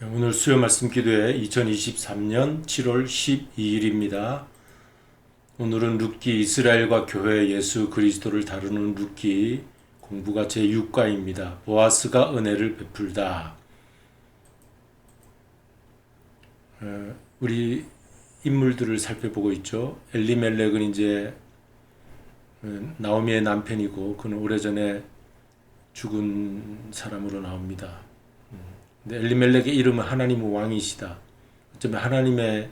오늘 수요 말씀 기도회 2023년 7월 12일입니다. 오늘은 룻기 이스라엘과 교회 예수 그리스도를 다루는 룻기 공부가 제6과입니다. 보아스가 은혜를 베풀다. 우리 인물들을 살펴보고 있죠. 엘리멜렉은 이제 나오미의 남편이고 그는 오래전에 죽은 사람으로 나옵니다. 근데 엘리멜렉의 이름은 하나님은 왕이시다. 어쩌면 하나님의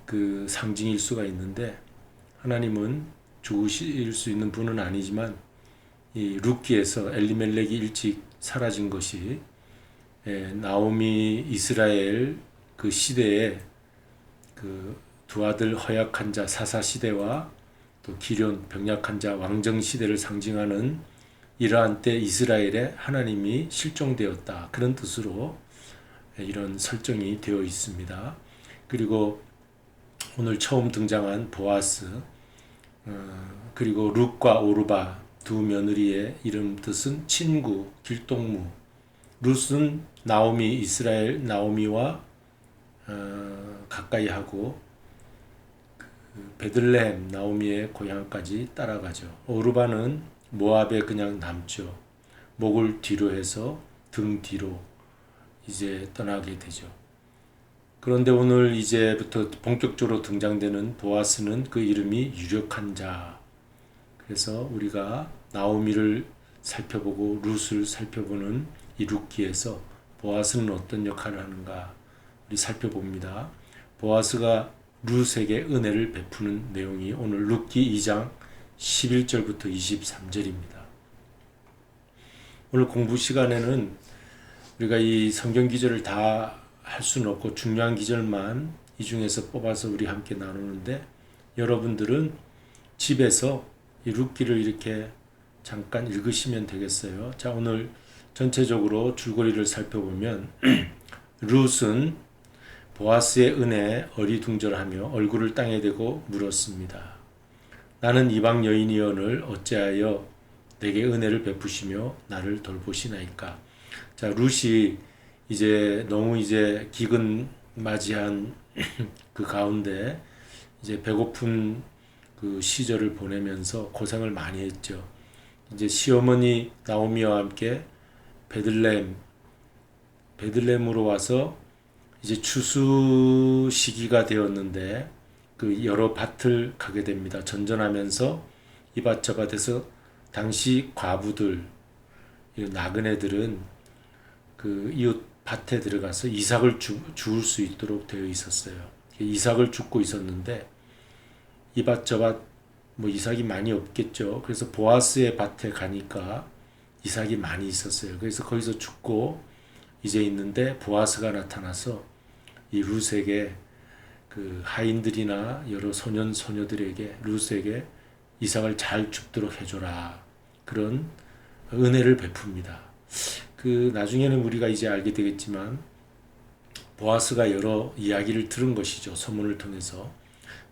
그 상징일 수가 있는데 하나님은 죽으실 수 있는 분은 아니지만 이 룻기에서 엘리멜렉이 일찍 사라진 것이 나오미 이스라엘 그 시대에 그 두 아들 허약한 자 사사 시대와 또 기련 병약한 자 왕정 시대를 상징하는 이러한 때 이스라엘에 하나님이 실종되었다. 그런 뜻으로 이런 설정이 되어 있습니다. 그리고 오늘 처음 등장한 보아스, 그리고 룻과 오르바 두 며느리의 이름 뜻은 친구, 길동무. 룻은 나오미, 이스라엘 나오미와 가까이 하고 베들레헴 나오미의 고향까지 따라가죠. 오르바는 모압에 그냥 남죠. 목을 뒤로 해서 등 뒤로 이제 떠나게 되죠. 그런데 오늘 이제부터 본격적으로 등장되는 보아스는 그 이름이 유력한 자. 그래서 우리가 나오미를 살펴보고 룻을 살펴보는 이 룻기에서 보아스는 어떤 역할을 하는가 우리 살펴봅니다. 보아스가 룻에게 은혜를 베푸는 내용이 오늘 룻기 2장 11절부터 23절입니다. 오늘 공부 시간에는 우리가 이 성경 기절을 다 할 수는 없고 중요한 기절만 이 중에서 뽑아서 우리 함께 나누는데 여러분들은 집에서 이 룻기를 이렇게 잠깐 읽으시면 되겠어요. 자, 오늘 전체적으로 줄거리를 살펴보면 룻은 보아스의 은혜에 어리둥절하며 얼굴을 땅에 대고 물었습니다. 나는 이방 여인이언을 어찌하여 내게 은혜를 베푸시며 나를 돌보시나이까. 자, 룻이 이제 너무 이제 기근 맞이한 그 가운데 이제 배고픈 그 시절을 보내면서 고생을 많이 했죠. 이제 시어머니 나오미와 함께 베들레헴으로 와서 이제 추수 시기가 되었는데 그 여러 밭을 가게 됩니다. 전전하면서 이밭 저밭에서 당시 과부들, 나그네들은 그 이웃 밭에 들어가서 이삭을 주울 수 있도록 되어 있었어요. 이삭을 줍고 있었는데 이밭 저밭 뭐 이삭이 많이 없겠죠. 그래서 보아스의 밭에 가니까 이삭이 많이 있었어요. 그래서 거기서 줍고 이제 있는데 보아스가 나타나서 이 룻에게 그 하인들이나 여러 소년들에게 룻에게 이삭을 잘 줍도록 해줘라. 그런 은혜를 베풉니다. 그 나중에는 우리가 이제 알게 되겠지만 보아스가 여러 이야기를 들은 것이죠. 소문을 통해서.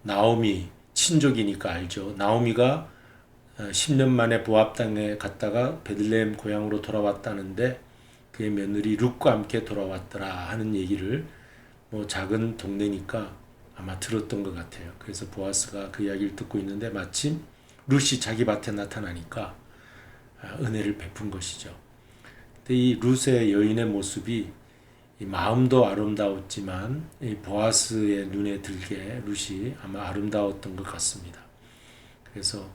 나오미 친족이니까 알죠. 나오미가 10년 만에 모압 땅에 갔다가 베들레헴 고향으로 돌아왔다는데 그의 며느리 룻과 함께 돌아왔더라 하는 얘기를 뭐 작은 동네니까 아마 들었던 것 같아요. 그래서 보아스가 그 이야기를 듣고 있는데 마침 룻이 자기 밭에 나타나니까 은혜를 베푼 것이죠. 근데 이 룻의 여인의 모습이 이 마음도 아름다웠지만 이 보아스의 눈에 들게 룻이 아마 아름다웠던 것 같습니다. 그래서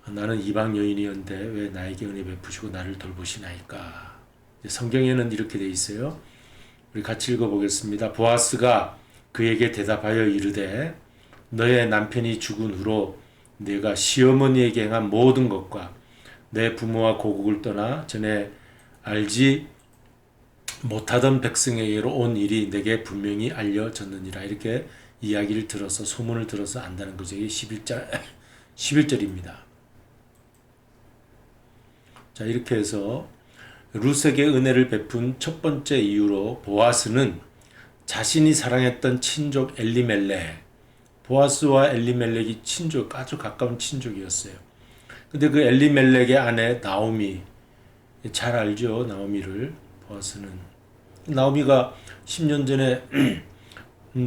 나는 이방 여인이었는데 왜 나에게 은혜 베푸시고 나를 돌보시나이까. 성경에는 이렇게 돼 있어요. 우리 같이 읽어보겠습니다. 보아스가 그에게 대답하여 이르되 너의 남편이 죽은 후로 내가 시어머니에게 행한 모든 것과 내 부모와 고국을 떠나 전에 알지 못하던 백성에게로 온 일이 내게 분명히 알려졌느니라. 이렇게 이야기를 들어서 소문을 들어서 안다는 거죠. 이게 11절입니다. 자, 이렇게 해서 룻에게 은혜를 베푼 첫 번째 이유로 보아스는 자신이 사랑했던 친족 엘리멜렉, 보아스와 엘리멜렉이 친족, 아주 가까운 친족이었어요. 근데 그 엘리멜렉의 아내 나오미, 잘 알죠, 나오미를. 보아스는 나오미가 10년 전에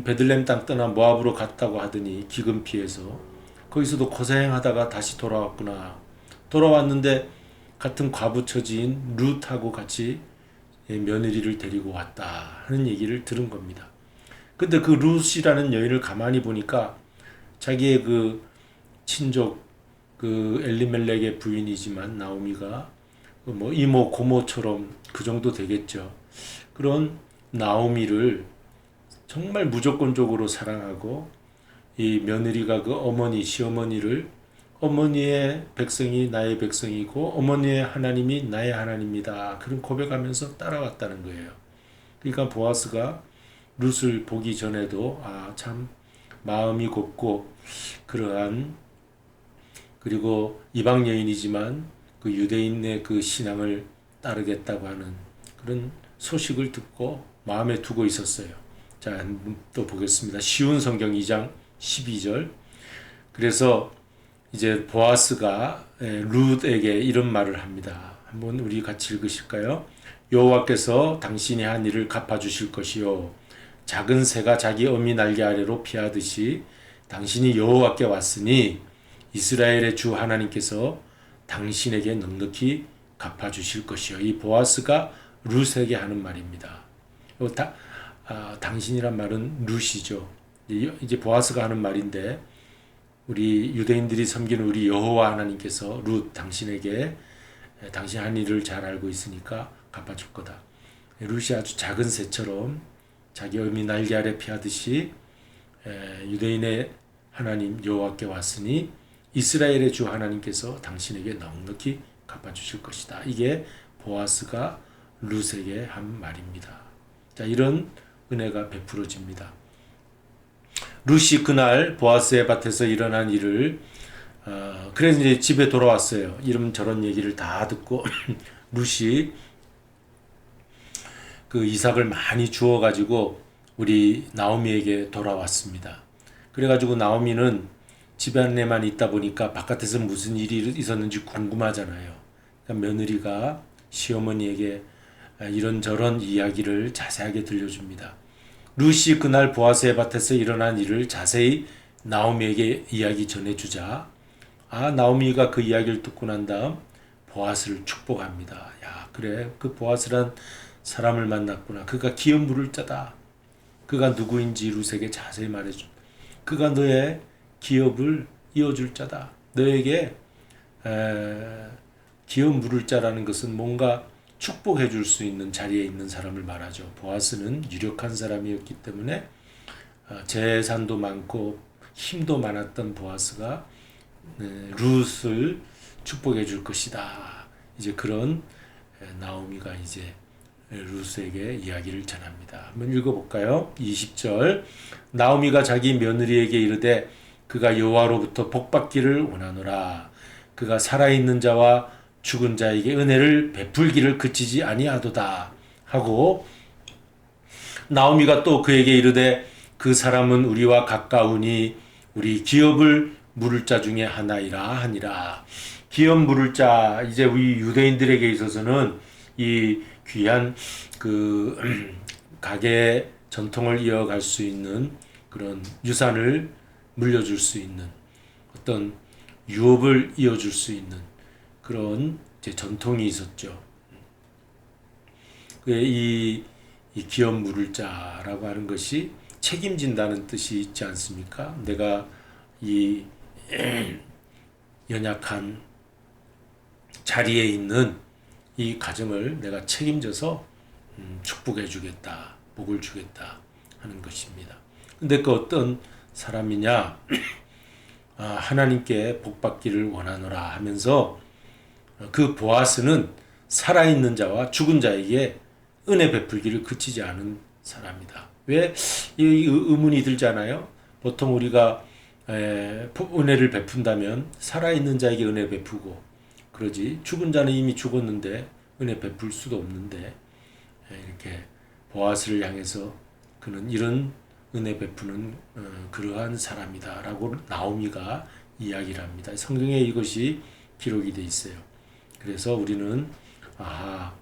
베들레헴 땅 떠나 모압으로 갔다고 하더니 기근 피해서 거기서도 고생하다가 다시 돌아왔구나. 돌아왔는데 같은 과부 처지인 룻하고 같이 며느리를 데리고 왔다 하는 얘기를 들은 겁니다. 근데 그 룻이라는 여인을 가만히 보니까 자기의 그 친족 그 엘리멜렉의 부인이지만 나오미가 뭐 이모 고모처럼 그 정도 되겠죠. 그런 나오미를 정말 무조건적으로 사랑하고 이 며느리가 그 어머니 시어머니를 어머니의 백성이 나의 백성이고 어머니의 하나님이 나의 하나님이다 그런 고백하면서 따라왔다는 거예요. 그러니까 보아스가 룻을 보기 전에도 참 마음이 곱고 그러한 그리고 이방 여인이지만 그 유대인의 그 신앙을 따르겠다고 하는 그런 소식을 듣고 마음에 두고 있었어요. 자, 또 보겠습니다. 쉬운 성경 2장 12절. 그래서 이제 보아스가 룻에게 이런 말을 합니다. 한번 우리 같이 읽으실까요? 여호와께서 당신이 한 일을 갚아주실 것이요 작은 새가 자기 어미 날개 아래로 피하듯이 당신이 여호와께 왔으니 이스라엘의 주 하나님께서 당신에게 넉넉히 갚아주실 것이요. 이 보아스가 룻에게 하는 말입니다. 당신이란 말은 룻이죠. 이제 보아스가 하는 말인데 우리 유대인들이 섬기는 우리 여호와 하나님께서 룻 당신에게 당신 한 일을 잘 알고 있으니까 갚아줄 거다. 룻이 아주 작은 새처럼 자기 어미 날개 아래 피하듯이 유대인의 하나님 여호와께 왔으니 이스라엘의 주 하나님께서 당신에게 넉넉히 갚아주실 것이다. 이게 보아스가 룻에게 한 말입니다. 자, 이런 은혜가 베풀어집니다. 룻이 그날 보아스의 밭에서 일어난 일을 그래서 이제 집에 돌아왔어요. 이런저런 얘기를 다 듣고 룻이 그 이삭을 많이 주워 가지고 우리 나오미에게 돌아왔습니다. 그래가지고 나오미는 집에 안에만 있다 보니까 바깥에서 무슨 일이 있었는지 궁금하잖아요. 그러니까 며느리가 시어머니에게 이런저런 이야기를 자세하게 들려줍니다. 룻이 그날 보아스의 밭에서 일어난 일을 자세히 나오미에게 이야기 전해주자 나오미가 그 이야기를 듣고 난 다음 보아스를 축복합니다. 야, 그래, 그 보아스란 사람을 만났구나. 그가 기업 물을 자다. 그가 누구인지 룻에게 자세히 말해줘. 그가 너의 기업을 이어줄 자다. 너에게 기업 물을 자라는 것은 뭔가 축복해 줄 수 있는 자리에 있는 사람을 말하죠. 보아스는 유력한 사람이었기 때문에 재산도 많고 힘도 많았던 보아스가 룻을 축복해 줄 것이다. 이제 그런 나오미가 이제 룻에게 이야기를 전합니다. 한번 읽어볼까요? 20절. 나오미가 자기 며느리에게 이르되 그가 여호와로부터 복받기를 원하노라. 그가 살아있는 자와 죽은 자에게 은혜를 베풀기를 그치지 아니하도다 하고 나오미가 또 그에게 이르되 그 사람은 우리와 가까우니 우리 기업을 물을 자 중에 하나이라 하니라. 기업 물을 자, 이제 우리 유대인들에게 있어서는 이 귀한 그 가게 전통을 이어갈 수 있는 그런 유산을 물려줄 수 있는 어떤 유업을 이어줄 수 있는 그런 이제 전통이 있었죠. 이 기업 물을 자라고 하는 것이 책임진다는 뜻이 있지 않습니까? 내가 이 연약한 자리에 있는 이 가정을 내가 책임져서 축복해 주겠다, 복을 주겠다 하는 것입니다. 근데 그 어떤 사람이냐? 하나님께 복받기를 원하노라 하면서 그 보아스는 살아있는 자와 죽은 자에게 은혜 베풀기를 그치지 않은 사람이다. 왜? 이 의문이 들잖아요. 보통 우리가 은혜를 베푼다면 살아있는 자에게 은혜 베푸고 그러지 죽은 자는 이미 죽었는데 은혜 베풀 수도 없는데 이렇게 보아스를 향해서 그는 이런 은혜 베푸는 그러한 사람이다 라고 나오미가 이야기를 합니다. 성경에 이것이 기록이 돼 있어요. 그래서 우리는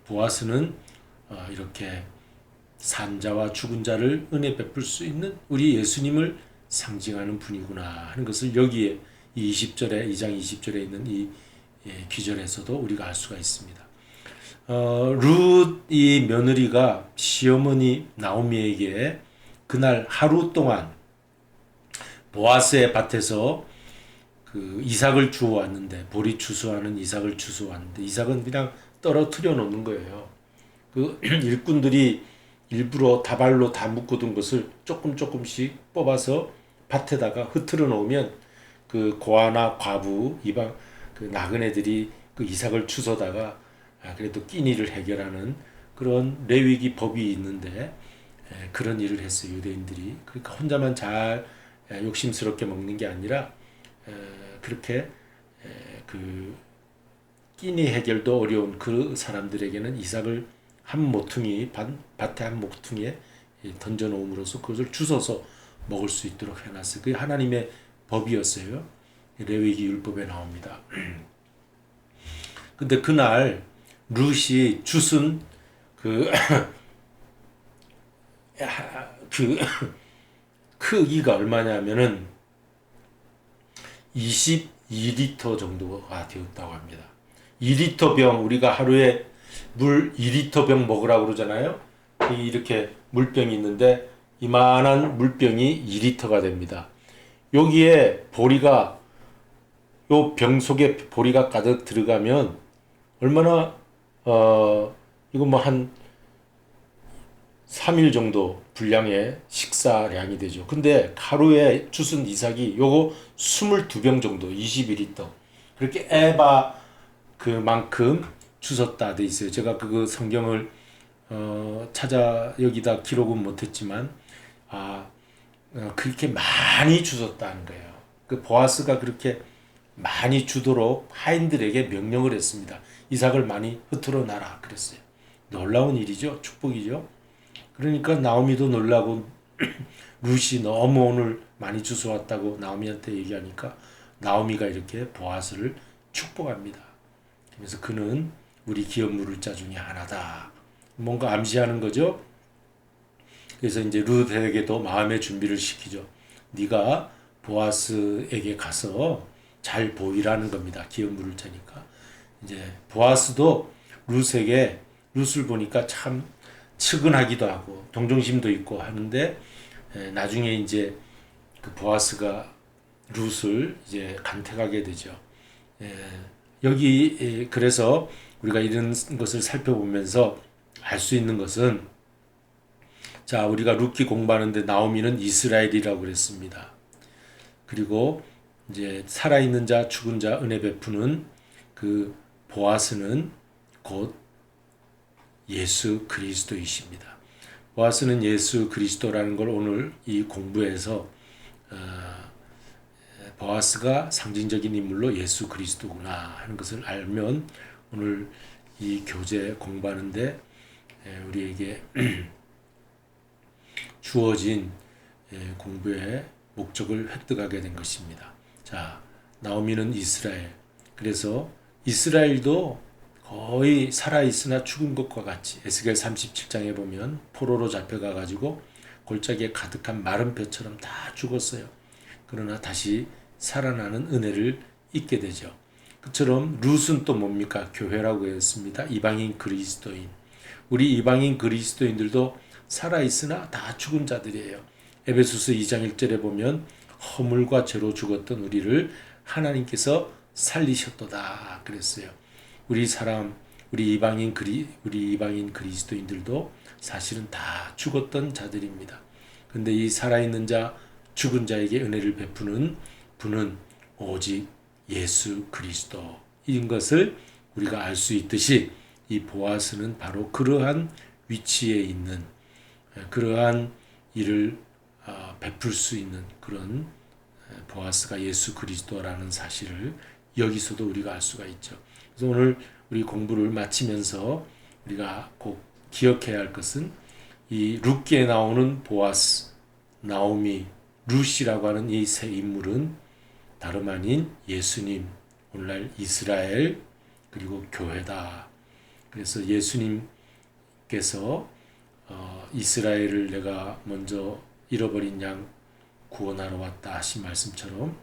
보아스는 이렇게 산자와 죽은 자를 은혜 베풀 수 있는 우리 예수님을 상징하는 분이구나 하는 것을 여기에 이 20절에 2장 20절에 있는 이 귀절에서도 우리가 알 수가 있습니다. 룻 이 며느리가 시어머니 나오미에게 그날 하루 동안 보아스의 밭에서 그 이삭을 주워 왔는데, 보리 추수하는 이삭을 주워 왔는데 이삭은 그냥 떨어뜨려 놓는 거예요. 그 일꾼들이 일부러 다발로 다 묶어둔 것을 조금씩 뽑아서 밭에다가 흩트러 놓으면 그 고아나 과부 이방 그 나그네들이 그 이삭을 주워다가 그래도 끼니를 해결하는 그런 레위기 법이 있는데, 그런 일을 했어요, 유대인들이. 그러니까 혼자만 잘 욕심스럽게 먹는 게 아니라 그렇게 그 끼니 해결도 어려운 그 사람들에게는 이삭을 한 모퉁이 밭에 한 모퉁이에 던져 놓음으로써 그것을 주워서 먹을 수 있도록 해놨어요. 그게 하나님의 법이었어요. 레위기 율법에 나옵니다. 근데 그날 룻이 주순 그 크기가 얼마냐면은 22리터 정도가 되었다고 합니다. 2리터 병, 우리가 하루에 물 2리터 병 먹으라고 그러잖아요. 이렇게 물병이 있는데 이만한 물병이 2리터가 됩니다. 여기에 보리가, 요 병 속에 보리가 가득 들어가면 얼마나 이거 뭐 한 3일 정도 분량의 식사량이 되죠. 근데 하루에 주순 이삭이 요거 22병 정도, 22리터. 그렇게 에바 그만큼 주셨다 돼 있어요. 제가 그 성경을 찾아 여기다 기록은 못했지만 그렇게 많이 주셨다는 거예요. 그 보아스가 그렇게 많이 주도록 하인들에게 명령을 했습니다. 이삭을 많이 흩어러 놔라 그랬어요. 놀라운 일이죠. 축복이죠. 그러니까 나오미도 놀라고 룻이 너무 오늘 많이 주워왔다고 나오미한테 얘기하니까 나오미가 이렇게 보아스를 축복합니다. 그래서 그는 우리 기업 물을 자 중에 하나다. 뭔가 암시하는 거죠. 그래서 이제 룻에게도 마음의 준비를 시키죠. 네가 보아스에게 가서 잘 보이라는 겁니다. 기업 물을 자니까. 이제 보아스도 룻에게, 룻을 보니까 참 측은하기도 하고 동정심도 있고 하는데, 나중에 이제 그 보아스가 룻을 이제 간택하게 되죠. 여기 그래서 우리가 이런 것을 살펴보면서 알 수 있는 것은, 자, 우리가 룻기 공부하는데 나오미는 이스라엘이라고 그랬습니다. 그리고 이제 살아있는 자, 죽은 자 은혜 베푸는 그 보아스는 곧 예수 그리스도이십니다. 보아스는 예수 그리스도라는 걸 오늘 이 공부에서 보아스가 상징적인 인물로 예수 그리스도구나 하는 것을 알면 오늘 이 교재 공부하는데 우리에게 주어진 공부의 목적을 획득하게 된 것입니다. 자, 나오미는 이스라엘. 그래서 이스라엘도 거의 살아있으나 죽은 것과 같이, 에스겔 37장에 보면 포로로 잡혀가 가지고 골짜기에 가득한 마른 벼처럼 다 죽었어요. 그러나 다시 살아나는 은혜를 잊게 되죠. 그처럼 룻은 또 뭡니까? 교회라고 했습니다. 이방인 그리스도인. 우리 이방인 그리스도인들도 살아있으나 다 죽은 자들이에요. 에베소서 2장 1절에 보면 허물과 죄로 죽었던 우리를 하나님께서 살리셨도다 그랬어요. 우리 이방인 그리스도인들도 사실은 다 죽었던 자들입니다. 근데 이 살아있는 자, 죽은 자에게 은혜를 베푸는 분은 오직 예수 그리스도인 것을 우리가 알 수 있듯이, 이 보아스는 바로 그러한 위치에 있는, 그러한 일을 베풀 수 있는 그런 보아스가 예수 그리스도라는 사실을 여기서도 우리가 알 수가 있죠. 그래서 오늘 우리 공부를 마치면서 우리가 꼭 기억해야 할 것은, 이 룻기에 나오는 보아스, 나오미, 룻이라고 하는 이 세 인물은 다름 아닌 예수님, 오늘날 이스라엘, 그리고 교회다. 그래서 예수님께서 이스라엘을 내가 먼저 잃어버린 양 구원하러 왔다 하신 말씀처럼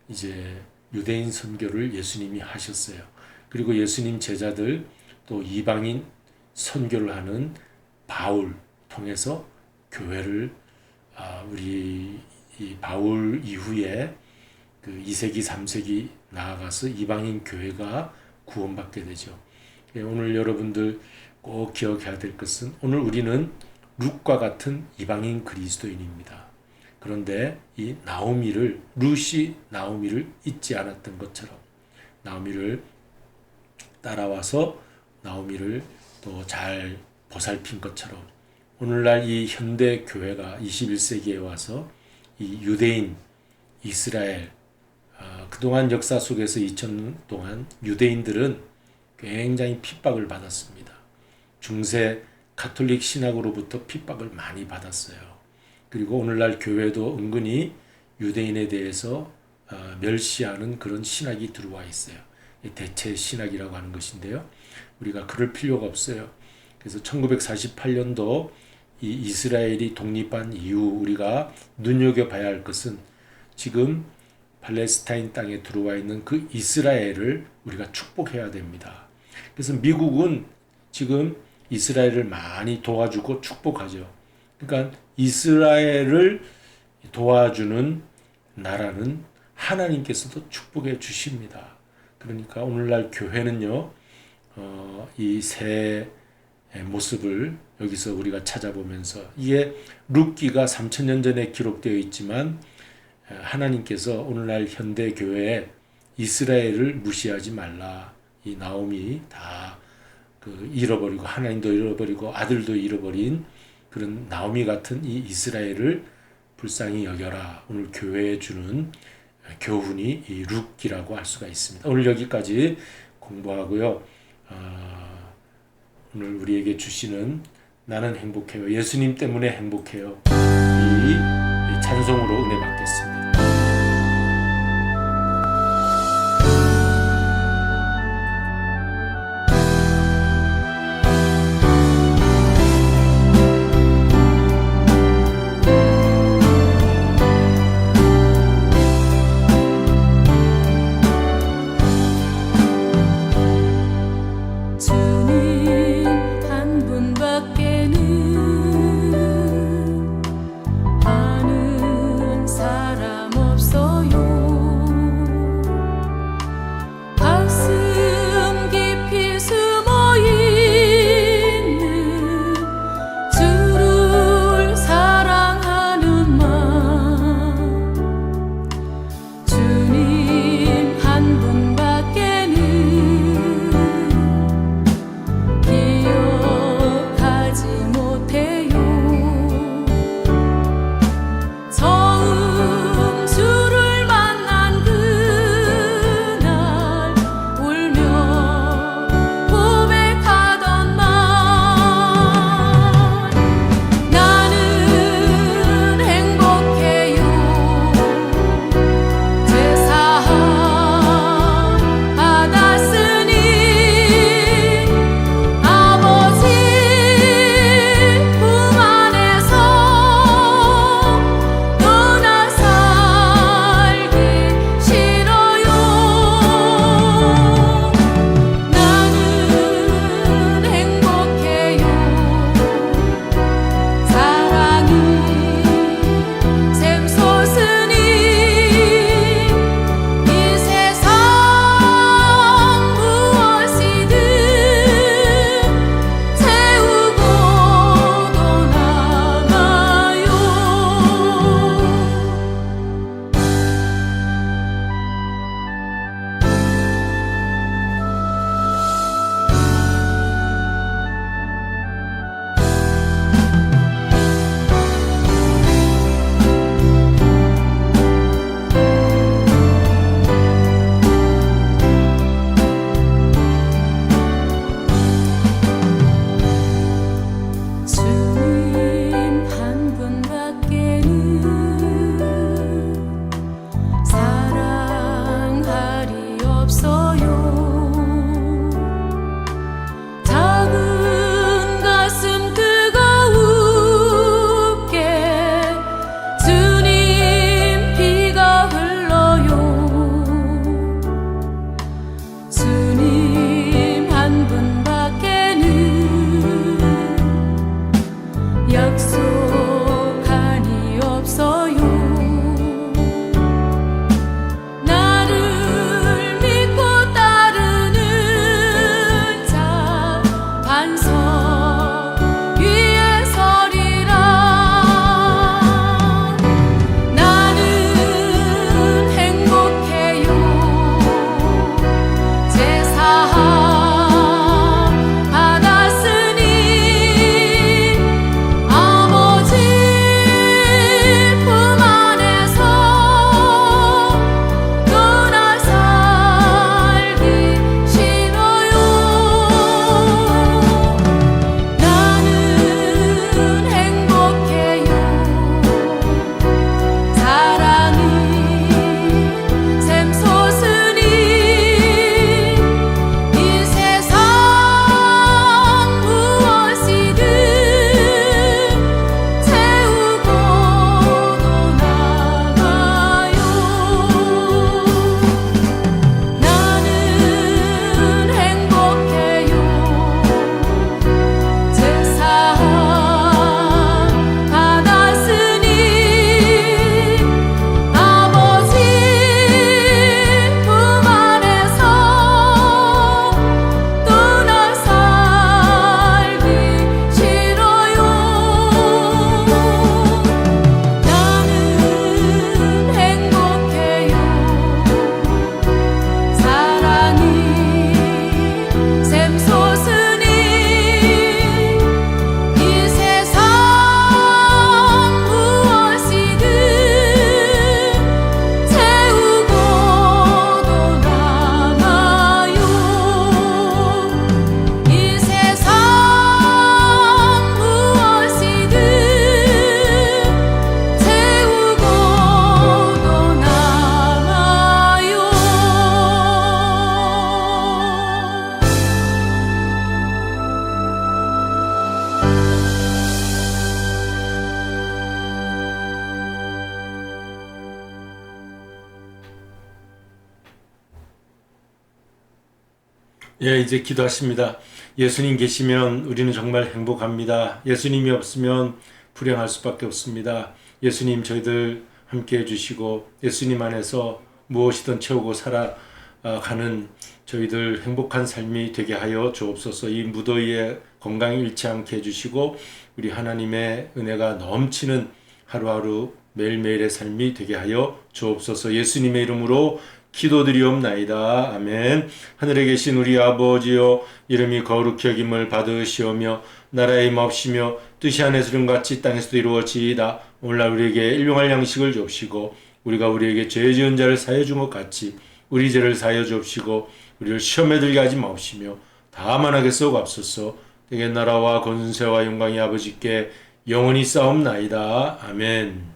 이제 유대인 선교를 예수님이 하셨어요. 그리고 예수님 제자들 또 이방인 선교를 하는 바울 통해서 교회를 우리 이 바울 이후에 그 2세기 3세기 나아가서 이방인 교회가 구원받게 되죠. 오늘 여러분들 꼭 기억해야 될 것은 오늘 우리는 룻과 같은 이방인 그리스도인입니다. 그런데 이 룻이 나오미를 잊지 않았던 것처럼 나오미를 따라와서 나오미를 또 잘 보살핀 것처럼 오늘날 이 현대 교회가 21세기에 와서 이 유대인, 이스라엘 그동안 역사 속에서 2000년 동안 유대인들은 굉장히 핍박을 받았습니다. 중세 가톨릭 신학으로부터 핍박을 많이 받았어요. 그리고 오늘날 교회도 은근히 유대인에 대해서 멸시하는 그런 신학이 들어와 있어요. 대체 신학이라고 하는 것인데요. 우리가 그럴 필요가 없어요. 그래서 1948년도 이 이스라엘이 독립한 이후 우리가 눈여겨봐야 할 것은 지금 팔레스타인 땅에 들어와 있는 그 이스라엘을 우리가 축복해야 됩니다. 그래서 미국은 지금 이스라엘을 많이 도와주고 축복하죠. 그러니까 이스라엘을 도와주는 나라는 하나님께서도 축복해 주십니다. 그러니까 오늘날 교회는요, 이 새 모습을 여기서 우리가 찾아보면서 이게 룻기가 3000년 전에 기록되어 있지만 하나님께서 오늘날 현대 교회에 이스라엘을 무시하지 말라. 이 나오미 다 잃어버리고 하나님도 잃어버리고 아들도 잃어버린 그런 나오미 같은 이 이스라엘을 불쌍히 여겨라. 오늘 교회에 주는 교훈이 이 룻기라고 할 수가 있습니다. 오늘 여기까지 공부하고요. 오늘 우리에게 주시는 나는 행복해요. 예수님 때문에 행복해요. 이 찬송으로 은혜 받겠습니다. 사랑 약속하니 없어요. 나를 믿고 따르는 자 반석 위에 서리라. 나는 행복해요. 제사함 받았으니 아버지 품 안에서 떠나 살기 싫어요. 나는 행복해요. 사랑이 샘솟으니 이 세상 무엇이든 채우고 떠나가요. 나는 행복해요. 제사함 받았으니 아버지 품 안에서 떠나 살기 싫어요. 나는 행복해요. 사랑이 샘솟으니 이 세상 무엇이든 채우고 떠나가요. 이 세상 무엇이든 채우고 예, 이제 기도하십니다. 예수님 계시면 우리는 정말 행복합니다. 예수님이 없으면 불행할 수밖에 없습니다. 예수님 저희들 함께 해주시고 예수님 안에서 무엇이든 채우고 살아가는 저희들 행복한 삶이 되게 하여 주옵소서. 이 무더위에 건강이 잃지 않게 해주시고 우리 하나님의 은혜가 넘치는 하루하루 매일매일의 삶이 되게 하여 주옵소서. 예수님의 이름으로 기도드리옵나이다. 아멘. 하늘에 계신 우리 아버지여, 이름이 거룩히 여김을 받으시오며 나라의 임하옵시며 뜻이 하늘에서 이룬같이 땅에서도 이루어지이다. 오늘날 우리에게 일용할 양식을 주옵시고 우리가 우리에게 죄 지은 자를 사하여 준 것 같이 우리 죄를 사하여 주옵시고 우리를 시험에 들게 하지 마옵시며 다만 하게 쏘옵소서. 되게 나라와 권세와 영광이 아버지께 영원히 싸움나이다. 아멘.